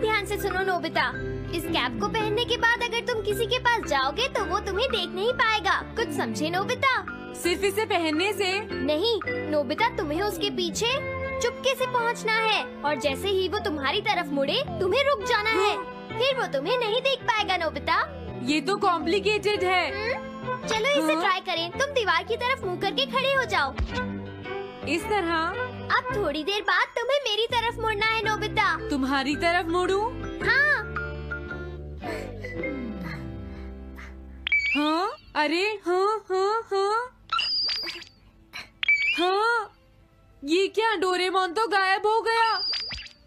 ध्यान से सुनो नोबिता, इस कैप को पहनने के बाद अगर तुम किसी के पास जाओगे तो वो तुम्हें देख नहीं पाएगा। कुछ समझे नोबिता? सिर्फ इसे पहनने से? नहीं नोबिता, तुम्हें उसके पीछे चुपके से पहुंचना है और जैसे ही वो तुम्हारी तरफ मुड़े तुम्हें रुक जाना है, फिर वो तुम्हें नहीं देख पाएगा नोबिता। ये तो कॉम्प्लिकेटेड है। चलो इसे ट्राई करें। तुम दीवार की तरफ मुंह करके खड़े हो जाओ। इस तरह? अब थोड़ी देर बाद तुम्हें मेरी तरफ मुड़ना है नोबिता। तुम्हारी तरफ मुड़ूं? हाँ। हाँ? अरे हाँ हाँ हाँ हाँ, ये क्या, डोरेमोन तो गायब हो गया।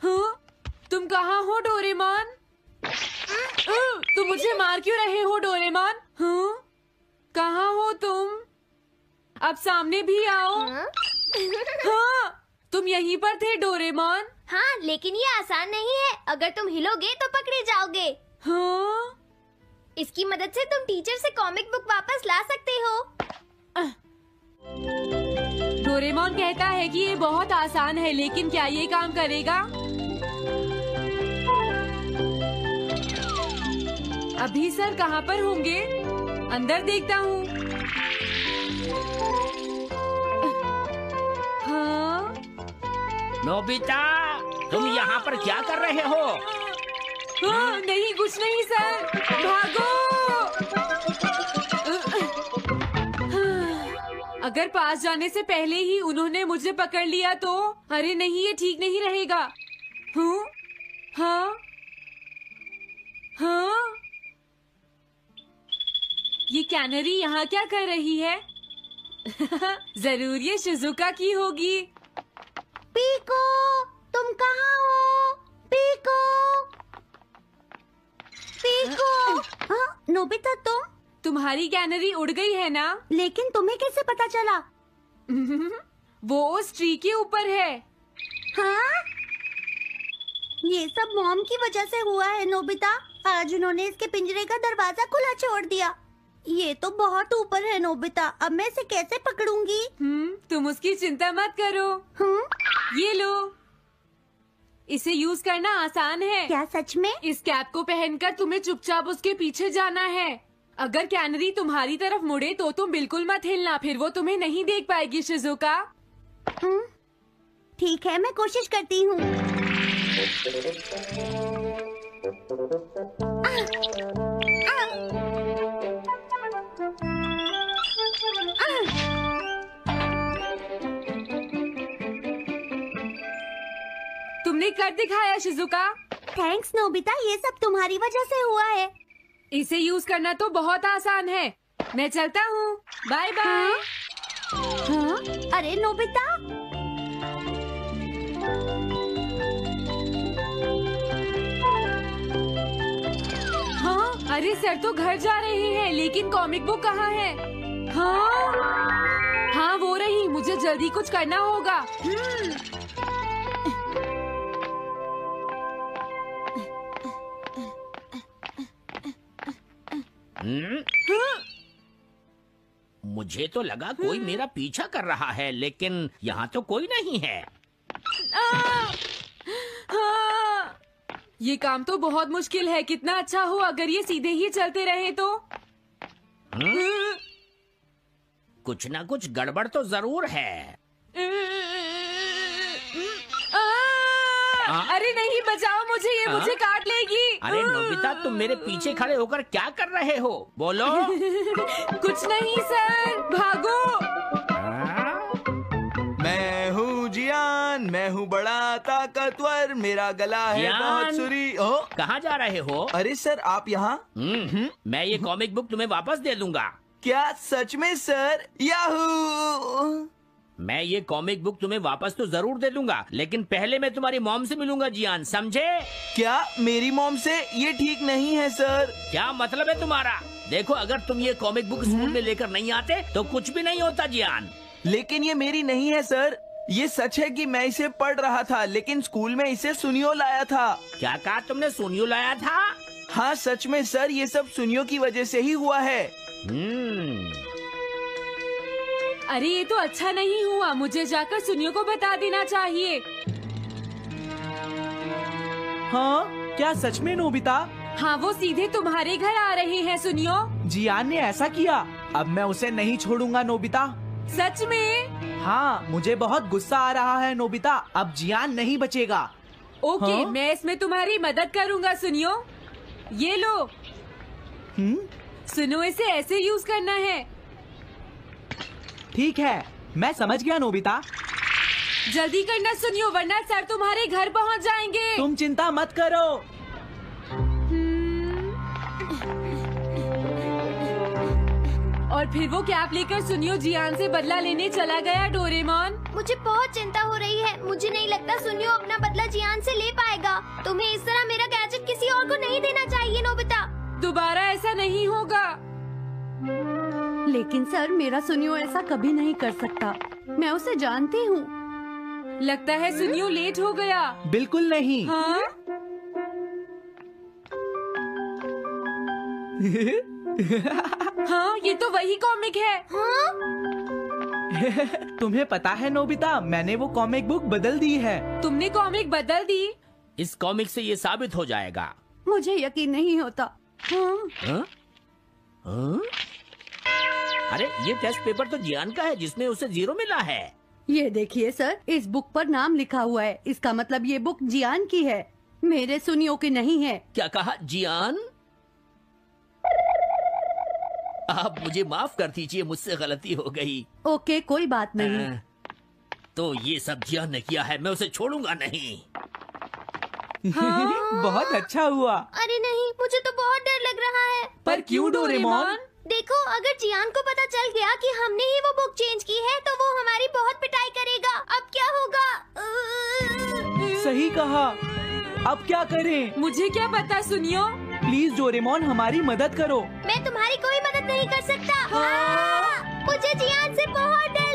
हाँ? तुम कहाँ हो डोरेमोन? तुम मुझे मार क्यों रहे हो डोरेमोन? हाँ? कहाँ हो तुम? अब सामने भी आओ। हाँ, तुम यहीं पर थे डोरेमोन। हाँ, लेकिन ये आसान नहीं है। अगर तुम हिलोगे तो पकड़े जाओगे। हाँ? इसकी मदद से तुम टीचर से कॉमिक बुक वापस ला सकते हो। डोरेमोन कहता है कि ये बहुत आसान है, लेकिन क्या ये काम करेगा? अभी सर कहाँ पर होंगे? अंदर देखता हूँ। हाँ? नोबिता, तुम यहाँ पर क्या कर रहे हो? हाँ, नहीं, कुछ नहीं सर। भागो! अगर पास जाने से पहले ही उन्होंने मुझे पकड़ लिया तो? अरे नहीं, ये ठीक नहीं रहेगा। हाँ? हाँ? हाँ? ये कैनरी यहाँ क्या कर रही है? जरूर ये शिजुका की होगी। पीको, तुम कहाँ हो? Piko, Piko. हाँ, नोबिता तुम्हारी कैनरी उड़ गई है ना? लेकिन तुम्हें कैसे पता चला? वो उस ट्री के ऊपर है। हाँ? ये सब मॉम की वजह से हुआ है नोबिता। आज उन्होंने इसके पिंजरे का दरवाजा खुला छोड़ दिया। ये तो बहुत ऊपर है नोबिता, अब मैं इसे कैसे पकड़ूंगी? तुम उसकी चिंता मत करो। ये लो, इसे यूज करना आसान है। क्या सच में? इस कैप को पहनकर तुम्हें चुपचाप उसके पीछे जाना है। अगर कैनरी तुम्हारी तरफ मुड़े तो तुम बिल्कुल मत हिलना, फिर वो तुम्हें नहीं देख पाएगी शिजुका। ठीक है, मैं कोशिश करती हूँ। तुमने कर दिखाया शिजुका। थैंक्स नोबिता, ये सब तुम्हारी वजह से हुआ है। इसे यूज करना तो बहुत आसान है। मैं चलता हूँ, बाय बाय। हाँ? अरे नोबिता, हाँ? अरे सर तो घर जा रहे हैं, लेकिन कॉमिक बुक कहाँ है? हाँ? हाँ वो रही, मुझे जल्दी कुछ करना होगा। मुझे तो लगा कोई मेरा पीछा कर रहा है, लेकिन यहाँ तो कोई नहीं है। ये काम तो बहुत मुश्किल है। कितना अच्छा हो अगर ये सीधे ही चलते रहे तो। कुछ ना कुछ गड़बड़ तो जरूर है। अरे नहीं, बचाओ मुझे, ये मुझे काट लेगी। अरे नोबिता, तुम मेरे पीछे खड़े होकर क्या कर रहे हो? बोलो। कुछ नहीं सर, भागो। मैं हूँ जियान, मैं हूँ बड़ा ताकतवर, मेरा गला है बहुत सुरी। कहाँ जा रहे हो? अरे सर, आप यहाँ? मैं ये कॉमिक बुक तुम्हें वापस दे दूंगा। क्या सच में सर? याहू! मैं ये कॉमिक बुक तुम्हें वापस तो जरूर दे दूंगा, लेकिन पहले मैं तुम्हारी मॉम से मिलूंगा जियान, समझे? क्या मेरी मॉम से? ये ठीक नहीं है सर। क्या मतलब है तुम्हारा? देखो, अगर तुम ये कॉमिक बुक स्कूल में लेकर नहीं आते तो कुछ भी नहीं होता जियान। लेकिन ये मेरी नहीं है सर। ये सच है कि मैं इसे पढ़ रहा था, लेकिन स्कूल में इसे सुनियो लाया था। क्या कहा तुमने? सुनियो लाया था? हाँ सच में सर, ये सब सुनियो की वजह से ही हुआ है। अरे ये तो अच्छा नहीं हुआ, मुझे जाकर सुनियो को बता देना चाहिए। हाँ, क्या सच में नोबिता? हाँ, वो सीधे तुम्हारे घर आ रहे हैं, सुनियो। जियान ने ऐसा किया? अब मैं उसे नहीं छोड़ूंगा नोबिता। सच में? हाँ, मुझे बहुत गुस्सा आ रहा है नोबिता। अब जियान नहीं बचेगा। ओके, हाँ? मैं इसमें तुम्हारी मदद करूँगा, सुनियो। ये लो। सुनो, इसे ऐसे यूज करना है। ठीक है, मैं समझ गया नोबिता। जल्दी करना सुनियो, वरना सर तुम्हारे घर पहुंच जाएंगे। तुम चिंता मत करो। और फिर वो कैप लेकर सुनियो जियान से बदला लेने चला गया। डोरेमोन, मुझे बहुत चिंता हो रही है। मुझे नहीं लगता सुनियो अपना बदला जियान से ले पाएगा। तुम्हें इस तरह मेरा गैजेट किसी और को नहीं देना चाहिए नोबिता। दोबारा ऐसा नहीं होगा। लेकिन सर, मेरा सुनियो ऐसा कभी नहीं कर सकता। मैं उसे जानती हूँ। लगता है सुनियो लेट हो गया। बिल्कुल नहीं। हाँ? हाँ, ये तो वही कॉमिक है। हाँ? तुम्हें पता है नोबिता, मैंने वो कॉमिक बुक बदल दी है। तुमने कॉमिक बदल दी? इस कॉमिक से ये साबित हो जाएगा। मुझे यकीन नहीं होता। हाँ? हाँ? हाँ? अरे, ये टेस्ट पेपर तो जियान का है, जिसमें उसे 0 मिला है। ये देखिए सर, इस बुक पर नाम लिखा हुआ है। इसका मतलब ये बुक जियान की है, मेरे सुनियो की नहीं है। क्या कहा? जियान? आप मुझे माफ कर दीजिए, मुझसे गलती हो गई। ओके, कोई बात नहीं। तो ये सब जियान ने किया है, मैं उसे छोड़ूंगा नहीं। बहुत अच्छा हुआ। अरे नहीं, मुझे तो बहुत डर लग रहा है। पर क्यों डोरेमोन? देखो, अगर जियान को पता चल गया कि हमने ही वो बुक चेंज की है, तो वो हमारी बहुत पिटाई करेगा। अब क्या होगा? सही कहा। अब क्या करें? मुझे क्या पता, सुनियो। प्लीज डोरेमोन, हमारी मदद करो। मैं तुम्हारी कोई मदद नहीं कर सकता। मुझे जियान से बहुत डर